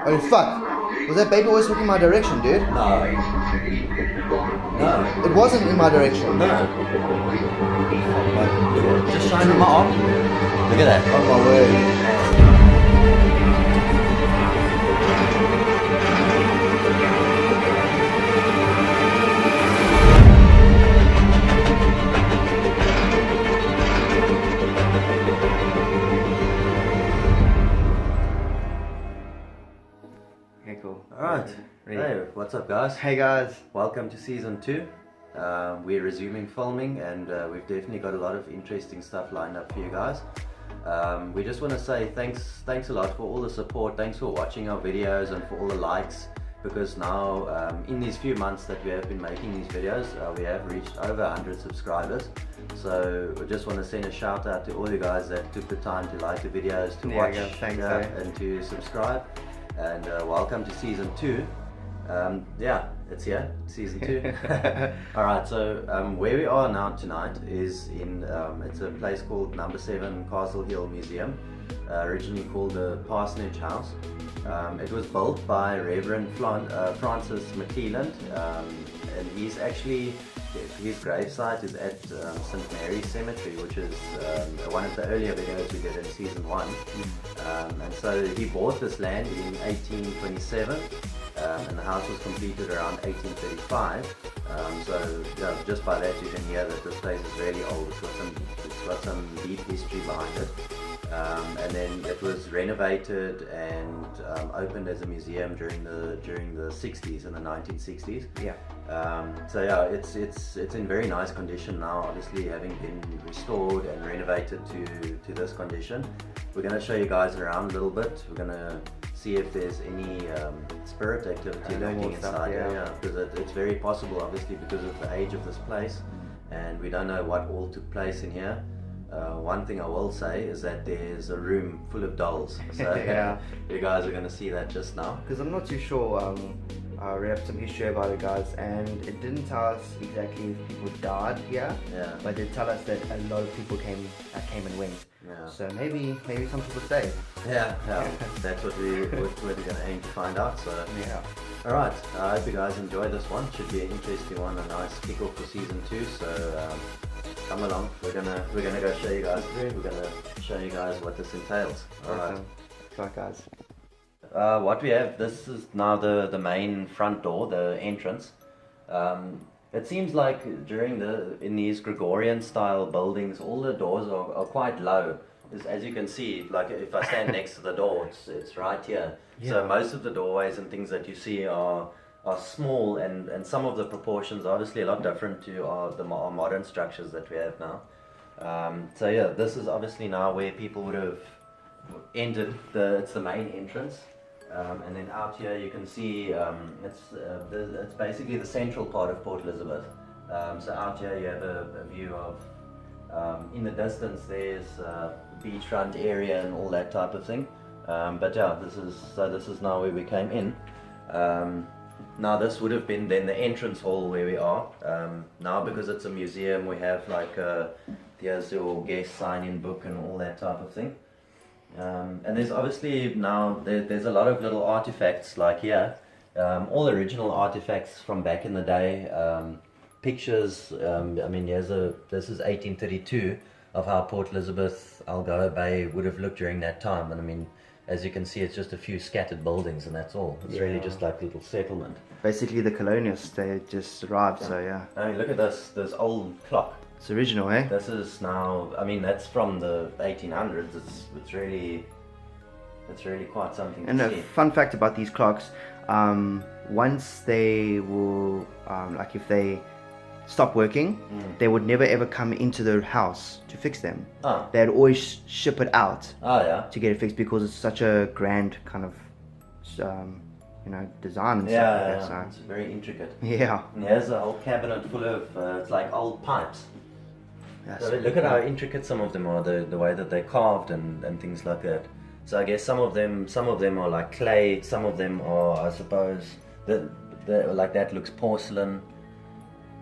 Oh fuck! Was that baby always looking my direction, dude? No. No. It wasn't in my direction. No. Just shining my arm. Look at that. Oh my word. Okay, cool. Alright. Hey, what's up guys? Hey guys. Welcome to season 2. We're resuming filming and we've definitely got a lot of interesting stuff lined up for you guys. We just want to say thanks a lot for all the support. Thanks for watching our videos and for all the likes, because now in these few months that we have been making these videos, we have reached over 100 subscribers. So we just want to send a shout out to all you guys that took the time to like the videos, to watch and to subscribe. And welcome to season 2. Yeah, it's here, season 2. Alright, so where we are now tonight is in, it's a place called Number 7 Castle Hill Museum, originally called the Parsonage House. It was built by Reverend Francis McCleland, and he's actually, his gravesite is at St. Mary's Cemetery, which is one of the earlier videos we did in season 1. And so he bought this land in 1827. And the house was completed around 1835. So yeah, just by that you can hear that this place is really old. It's got some deep history behind it. And then it was renovated and opened as a museum during the 60s and the 1960s. Yeah. So yeah, it's in very nice condition now, obviously having been restored and renovated to this condition. We're going to show you guys around a little bit. We're going to see if there's any spirit activity lurking inside here, because it's very possible, obviously, because of the age of this place, and we don't know what all took place in here. One thing I will say is that there's a room full of dolls, so yeah, you guys are going to see that just now. Because I'm not too sure. I read up some history about it, guys, and it didn't tell us exactly if people died here. Yeah. But it did tell us that a lot of people came and went. Yeah. So maybe some people stayed. Yeah. That's what we're going to aim to find out. So yeah. All right. I hope you guys enjoy this one. Should be an interesting one, a nice kickoff for season 2. So come along. We're gonna go show you guys through. We're gonna show you guys what this entails. All right. Right, guys. What we have, this is now the main front door, the entrance. It seems like in these Gregorian style buildings, all the doors are quite low. As you can see, like if I stand next to the door, it's right here. Yeah. So most of the doorways and things that you see are small, and some of the proportions are obviously a lot different to our modern structures that we have now. So yeah, this is obviously now where people would have entered. It's the main entrance. And then out here you can see it's basically the central part of Port Elizabeth. So out here you have a view of, in the distance there's beachfront area and all that type of thing. But yeah, this is now where we came in. Now this would have been then the entrance hall where we are. Now because it's a museum, we have like here's your guest sign-in book and all that type of thing. And there's obviously now there's a lot of little artifacts like here, all original artifacts from back in the day, pictures. I mean, this is 1832 of how Port Elizabeth, Algoa Bay would have looked during that time. And I mean, as you can see, it's just a few scattered buildings and that's all. It's really just like a little settlement. Basically the colonials, they just arrived, so yeah. I mean, look at this old clock. It's original, eh? This is now, I mean, that's from the 1800s. It's really quite something to see. And a fun fact about these clocks, once they will, like if they stop working, they would never ever come into the house to fix them. Oh. They'd always ship it out to get it fixed, because it's such a grand kind of, design and stuff like that. So. It's very intricate. Yeah. And here's a whole cabinet full of, it's like old pipes. So look at how intricate some of them are, the way that they're carved and things like that. So I guess some of them are like clay, some of them are, I suppose, like that looks porcelain.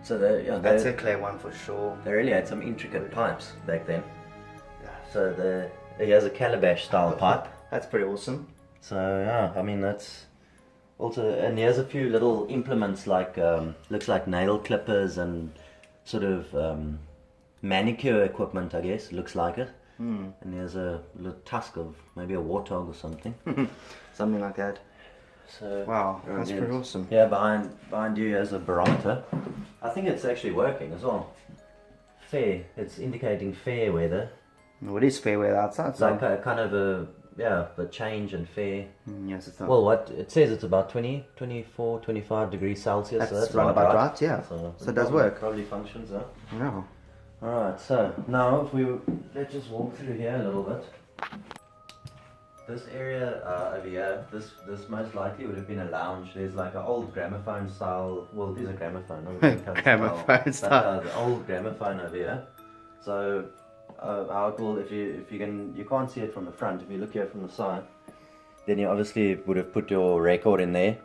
So that's a clay one for sure. They really had some intricate pipes back then. Yeah. So he has a calabash style pipe. That's pretty awesome. So yeah, I mean that's also, and he has a few little implements like looks like nail clippers and sort of manicure equipment, I guess. Looks like it. And he has a little tusk of maybe a warthog or something. Something like that. So Wow, that's pretty awesome. Yeah, behind you has a barometer. I think it's actually working as well. Fair. It's indicating fair weather. Well, it is fair weather outside. It's like a kind of the change and fair. Yes, it's not. Well, what it says it's about 20, 24, 25 degrees Celsius. That's, so that's round about right, yeah. So it does work. Probably functions, huh? Yeah. Alright, so now if we let's just walk through here a little bit. This area over here, this most likely would have been a lounge. There's like an old gramophone style. Well, it is a gramophone. Gramophone style. But, the old gramophone over here. So how it will, if you can't see it from the front. If you look here from the side, then you obviously would have put your record in there,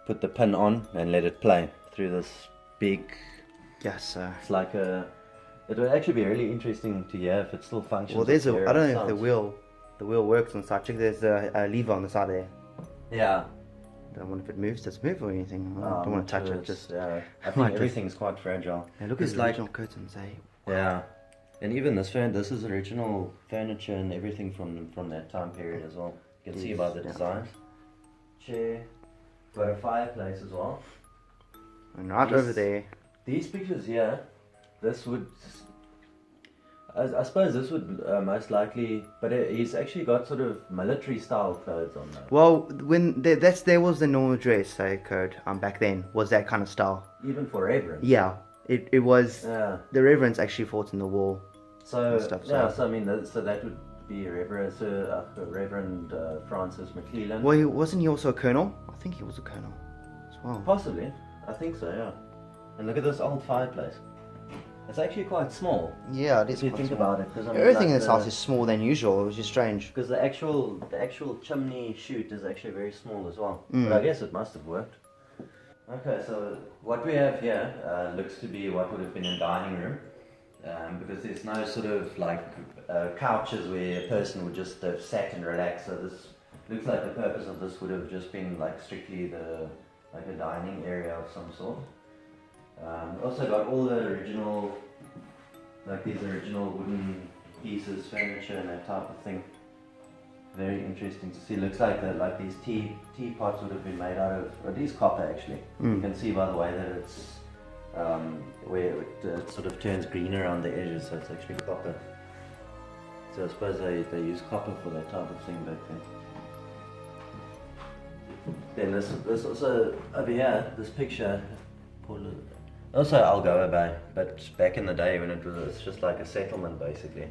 put the pin on, and let it play through this big. Yes, sir. It's like a. It would actually be really interesting to hear if it still functions. Well, there's I don't know if the wheel works on the side. Check, there's a lever on the side there. Yeah. I don't wonder if it moves. Does it move or anything? I don't want to touch it. Just yeah. I think everything's quite fragile. Yeah, look at the original curtains, eh? Yeah. And even this is original furniture and everything from that time period as well. You can see by the designs. Chair. Got a fireplace as well. And right over there. These pictures here, this would. I suppose this would most likely, but he's actually got sort of military style clothes on there. Well, when there was the normal dress code back then, was that kind of style. Even for reverends. Yeah, it was. Yeah. The reverends actually fought in the war. So stuff, so I mean, so that would be Reverend Francis McCleland. Well, wasn't he also a colonel? I think he was a colonel as well. Possibly, I think so. Yeah. And look at this old fireplace. It's actually quite small. Yeah, it is. If you think about it, everything in this house is smaller than usual, which is strange. Because the actual chimney chute is actually very small as well. But I guess it must have worked. Okay, so what we have here looks to be what would have been a dining room, because there's no sort of like couches where a person would just have sat and relaxed. So this looks like the purpose of this would have just been like strictly like a dining area of some sort. Also got all the original, like these original wooden pieces, furniture and that type of thing. Very interesting to see. Looks like that, like these teapots would have been made out of, or these copper actually. You can see by the way that it's, where it sort of turns green around the edges, so it's actually copper. So I suppose they use copper for that type of thing back then. Then this also, over here, this picture, also Algoa Bay, but back in the day when it's just like a settlement basically.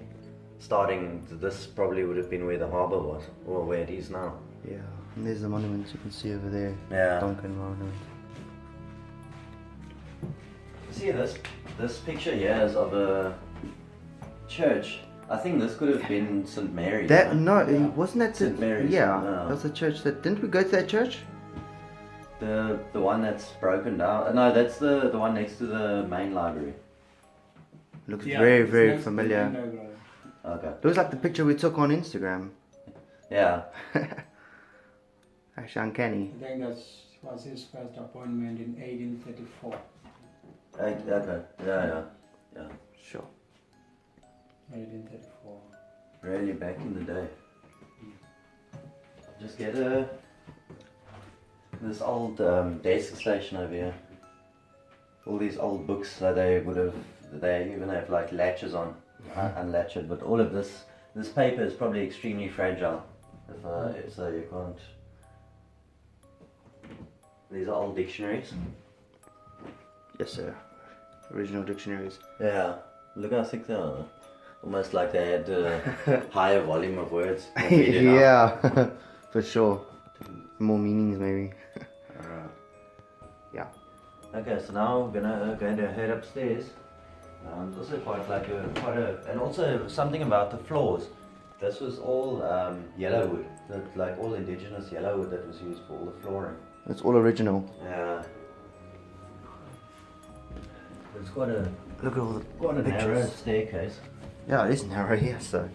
Starting, this probably would have been where the harbour was, or where it is now. Yeah, and there's the monuments you can see over there. Yeah. Duncan Monument. See this picture here is of a church. I think this could have been St. Mary. That wasn't that St. Mary's? Yeah, No. that was the church that. Didn't we go to that church? The one that's broken down. No, that's the one next to the main library. Looks very familiar. Okay. Looks like the picture we took on Instagram. Yeah. Actually uncanny. I think that was his first appointment in 1834. Okay. Yeah. Sure. 1834. Really back in the day. Just get this old desk station over here. All these old books, so they even have like latches on, unlatched. But all of this paper is probably extremely fragile. If so, you can't. These are old dictionaries. Yes, sir. Original dictionaries. Yeah. Look how thick they are. Almost like they had a higher volume of words. Than we do now. Yeah, for sure. More meanings, maybe. Alright. Yeah. Okay, so now we're going to head upstairs. It's also and also something about the floors. This was all yellow wood, like all indigenous yellow wood that was used for all the flooring. It's all original. Yeah. It's quite a Look at all the narrow pictures. staircase. Yeah, it is narrow here, so.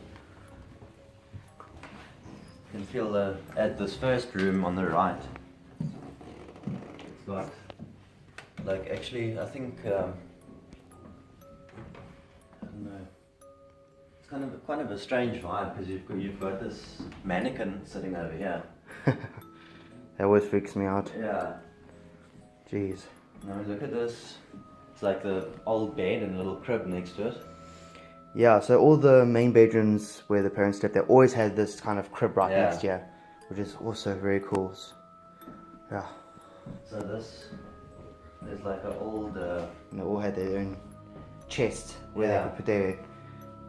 can feel at this first room on the right. It's got, like, actually, I think, I don't know. It's kind of a strange vibe because you've got this mannequin sitting over here. That always freaks me out. Yeah. Jeez. Now look at this. It's like the old bed and a little crib next to it. Yeah, so all the main bedrooms where the parents slept, they always had this kind of crib right next to you, which is also very cool. Yeah. So there's like an old... And they all had their own chest where they could put their,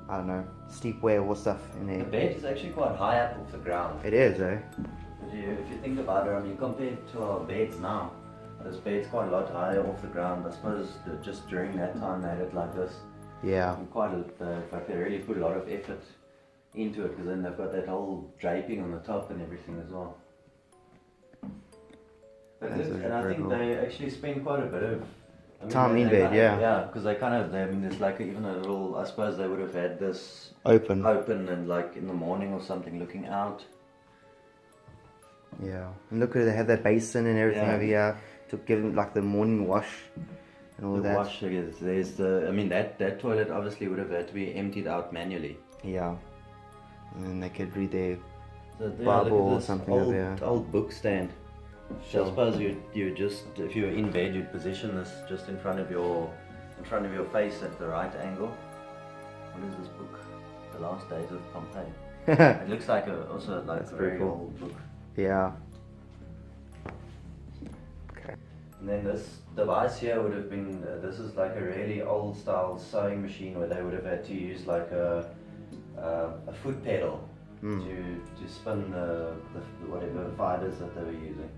I don't know, sleepwear or stuff in there. The bed is actually quite high up off the ground. It is, eh? If you think about it, I mean, compared to our beds now, this bed's quite a lot higher off the ground. I suppose that just during that time they had it like this. Yeah. And like they really put a lot of effort into it because then they've got that whole draping on the top and everything as well. But and I think they actually spend quite a bit of time in bed, yeah, because I mean, there's like even a little, I suppose they would have had this open and like in the morning or something looking out. Yeah, and look, they have that basin and everything over here to give them like the morning wash and all that. Wash, there's the, I mean that toilet obviously would have had to be emptied out manually. Yeah, and then they could read their Bible Bible or something over here. Old book stand. Sure. So I suppose you just, if you were in bed, you'd position this just in front of your face at the right angle. What is this book? The Last Days of Pompeii. It looks like also like That's a very very cool. old book. Yeah. Okay. And then this device here would have been, this is like a really old style sewing machine where they would have had to use like a foot pedal to spin the whatever fibers that they were using.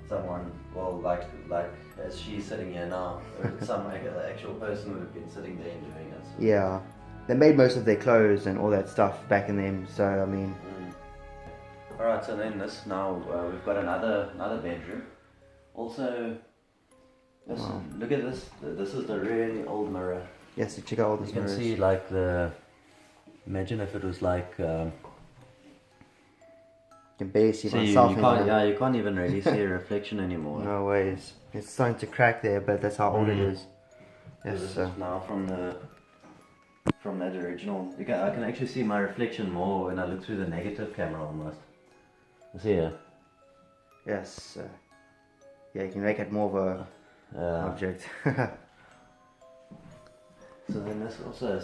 Someone, well, like as she's sitting here now, or some actual person would have been sitting there and doing it. So. Yeah, they made most of their clothes and all that stuff back in them. So I mean. Alright, so then this now we've got another bedroom. Also, look at this. This is the really old mirror. Yes, you check out all this. You can see like imagine if it was like. You can barely see you myself. you can't even really see a reflection anymore. No ways. It's starting to crack there, but that's how old it is. Yes. This is now from that original. I can actually see my reflection more when I look through the negative camera almost. See here. Yes. Yeah, you can make it more of a object. So then this also,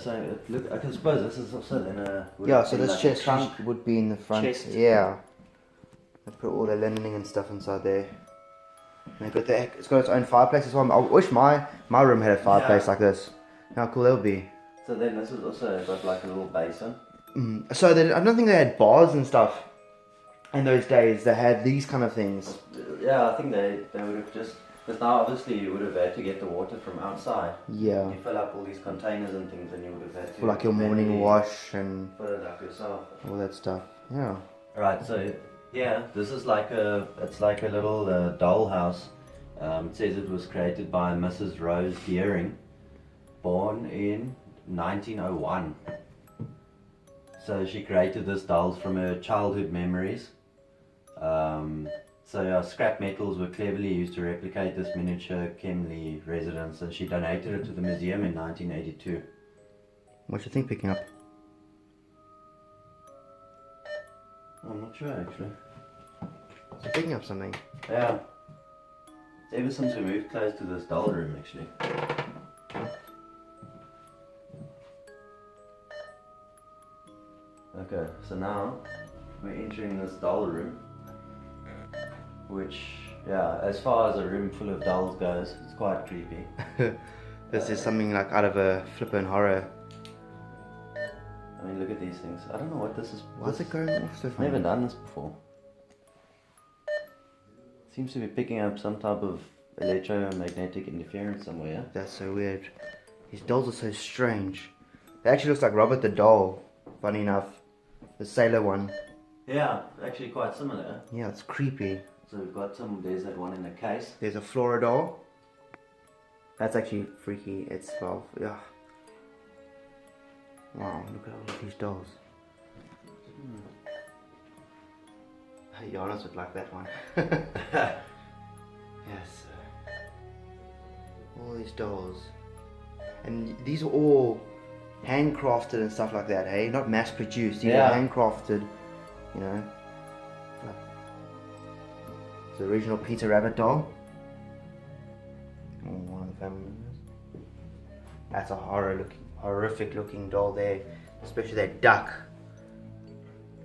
look, I can suppose this is also then so this like chest trunk would be in the front. Chest. Yeah. They put all their lining and stuff inside there. And it's got its own fireplace as well. I wish my room had a fireplace like this. How cool that would be. So then this is also got like a little basin. So I don't think they had bars and stuff in those days. They had these kind of things. Yeah, I think they would have just, because now obviously you would have had to get the water from outside. Yeah. You fill up all these containers and things, and you would have had to. For like your morning wash and fill it up yourself. all that stuff. Yeah. Right. So yeah, this is like it's like a little doll house. It says it was created by Mrs. Rose Deering, born in 1901. So she created this dolls from her childhood memories. So scrap metals were cleverly used to replicate this miniature Kemley residence, and she donated it to the museum in 1982. What do you think picking up? I'm not sure actually. It's picking up something. Yeah. Ever since we moved close to this doll room actually. Okay, so now we're entering this doll room, which, yeah, as far as a room full of dolls goes, it's quite creepy. This is something like out of a flippin' horror. I mean, look at these things. I don't know what this is. Why is it going off so funny? Never done this before. Seems to be picking up some type of electromagnetic interference somewhere. That's so weird. These dolls are so strange. It actually looks like Robert the Doll, funny enough. The sailor one. Yeah, actually quite similar. Yeah, it's creepy. So we've got there's that one in the case. There's a Flora doll. That's actually freaky. It's 12. Yeah. Wow, look at all of these dolls. Jonas would like that one. Yes. All these dolls. And these are all handcrafted and stuff like that, hey? Not mass produced. These are handcrafted, you know. It's the original Peter Rabbit doll. Oh, one of the family members. That's a horrific looking doll there. Especially that duck.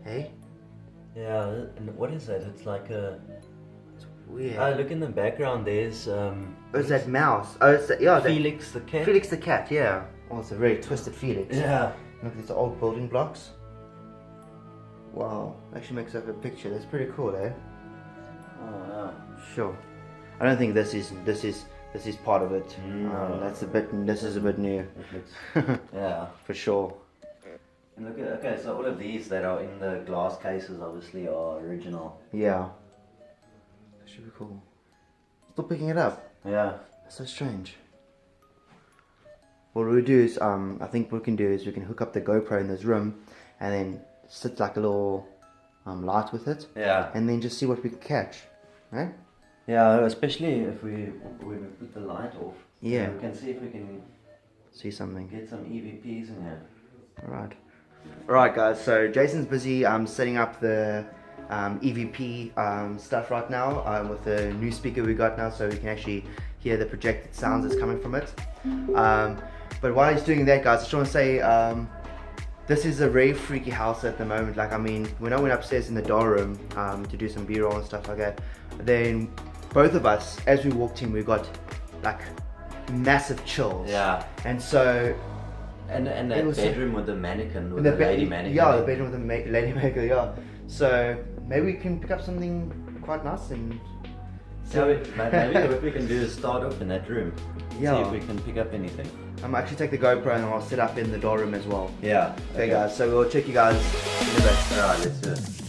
Hey? Yeah, and what is that? It's like a... It's weird. Oh, look in the background, there's... Oh, it's that mouse. Oh, it's that, yeah. Felix the cat. Felix the cat, yeah. Oh, it's a very twisted Felix. Yeah. Look at these old building blocks. Wow, actually makes up a picture. That's pretty cool, eh? Oh, yeah. Sure. I don't think this is part of it. No. This is a bit new. It looks... yeah. For sure. And look at, okay, so all of these that are in the glass cases obviously are original. Yeah. That should be cool. Still picking it up. Yeah. That's so strange. What we do is, I think what we can do is we can hook up the GoPro in this room and then sit like a little light with it. Yeah. And then just see what we can catch. Right? Yeah, especially if we put the light off. Yeah. We can see if we can See something. get some EVPs in here. Alright guys, so Jason's busy setting up the EVP stuff right now with the new speaker we got now, so we can actually hear the projected sounds that's coming from it. But while he's doing that, guys, I just want to say this is a very freaky house at the moment. Like, I mean, when I went upstairs in the doll room to do some B-roll and stuff like that, then both of us, as we walked in, we got like massive chills. Yeah. And so... And that bedroom with the mannequin, with the the lady mannequin. Yeah, the bedroom with the lady mannequin, yeah. So maybe we can pick up something quite nice and... So maybe what we can do is start off in that room. Yeah. See if we can pick up anything. I'm actually take the GoPro and I'll set up in the doll room as well. Yeah. Okay guys, so we'll check you guys in a bit. Alright, let's do it.